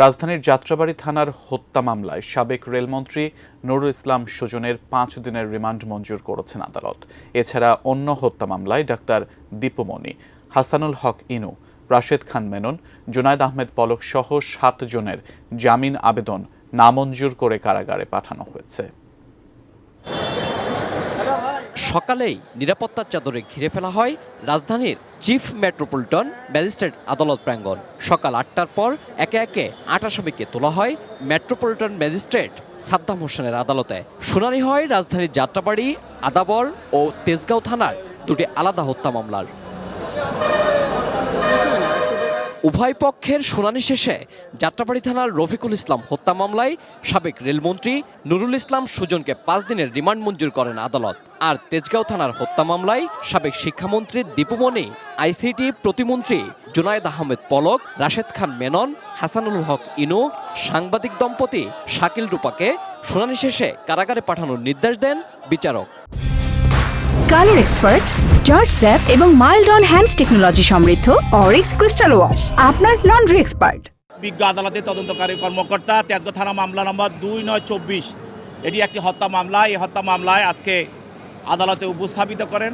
রাজধানীর যাত্রাবাড়ী থানার হত্যা মামলায় সাবেক রেলমন্ত্রী নুরুল ইসলাম সুজনের 5 দিনের রিমান্ড মঞ্জুর করেছেন আদালত। এছাড়া অন্য হত্যা মামলায় ডাক্তার দীপু মনি, হাসানুল হক ইনু, রাশেদ খান মেনন, জুনায়েদ আহমেদ পলক সহ 7 জনের জামিন আবেদন নামঞ্জুর করে কারাগারে পাঠানো হয়েছে। সকালেই নিরাপত্তার চাদরে ঘিরে ফেলা হয় রাজধানীর চিফ মেট্রোপলিটন ম্যাজিস্ট্রেট আদালত প্রাঙ্গণ। সকাল 8টার পর একে একে 8 আসামিকে তোলা হয় মেট্রোপলিটন ম্যাজিস্ট্রেট সাদ্দাম হোসেনের আদালতে। শুনানি হয় রাজধানীর যাত্রাবাড়ী, আদাবর ও তেজগাঁও থানার দুটি আলাদা হত্যা মামলার। উভয় পক্ষের শুনানি শেষে যাত্রাবাড়ী থানার রফিকুল ইসলাম হত্যা মামলায় সাবেক রেলমন্ত্রী নুরুল ইসলাম সুজনকে 5 দিনের রিমান্ড মঞ্জুর করেন আদালত। আর তেজগাঁও থানার হত্যা মামলায় সাবেক শিক্ষামন্ত্রী দীপু মনি, আইসিটি প্রতিমন্ত্রী জুনায়েদ আহমেদ পলক, রাশেদ খান মেনন, হাসানুল হক ইনু, সাংবাদিক দম্পতি শাকিল রূপাকে শুনানি শেষে কারাগারে পাঠানোর নির্দেশ দেন বিচারক। কালার এক্সপার্ট, জর্জ স্যাপ এবং মাইল্ড অন হ্যান্ডস টেকনোলজি সমৃদ্ধ অরিক্স ক্রিস্টাল ওয়াশ আপনার লন্ড্রি এক্সপার্ট। বিজ্ঞ আদালতের তদন্তকারী কর্মকর্তা তেজগাঁও থানা মামলা নম্বর 2924, এটি একটি হত্যা মামলা। এই হত্যা মামলায় আজকে আদালতে উপস্থাপিত করেন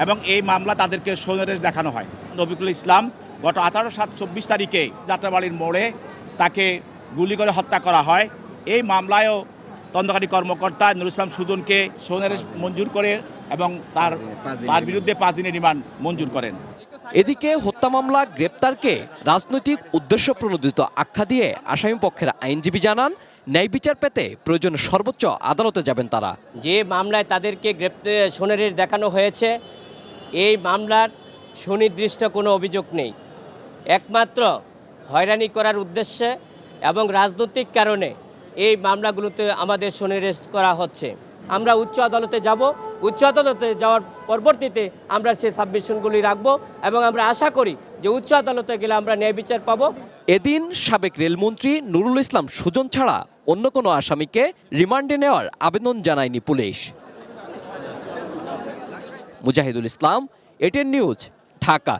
এবং এই মামলা তাদেরকে সৈন্যরেশ দেখানো হয়। রফিকুল ইসলাম গত 18/7/24 তারিখে যাত্রাবাড়ির মোড়ে তাকে গুলি করে হত্যা করা হয়। এই মামলায়ও তদন্তকারী কর্মকর্তা নুরুল ইসলাম সুজনকে সৈন্যরেশ মঞ্জুর করে এবং তার বিরুদ্ধে 5 দিনের রিমান্ড মঞ্জুর করেন। এদিকে হত্যা মামলা গ্রেপ্তারকে রাজনৈতিক উদ্দেশ্য প্রণোদিত আখ্যা দিয়ে আসামি পক্ষের আইনজীবী জানান, ন্যায় বিচার পেতে প্রয়োজনে সর্বোচ্চ আদালতে যাবেন তারা। যে মামলায় তাদেরকে সৈন্যরেশ দেখানো হয়েছে, এই মামলার সুনির্দিষ্ট কোনো অভিযোগ নেই। একমাত্র হয়রানি করার উদ্দেশ্যে এবং রাজনৈতিক কারণে এই মামলাগুলোতে আমাদের সৈন্যরেশ করা হচ্ছে। আমরা উচ্চ আদালতে যাব, উচ্চ আদালতে যাওয়ার পরবর্তীতে আমরা সেই সাবমিশনগুলি রাখব এবং আমরা আশা করি যে উচ্চ আদালতে গেলে আমরা ন্যায় বিচার পাব। এদিন সাবেক রেলমন্ত্রী নুরুল ইসলাম সুজন ছাড়া অন্য কোনো আসামিকে রিমান্ডে নেওয়ার আবেদন জানায়নি police. Mujahidul Islam, ATN news, Dhaka.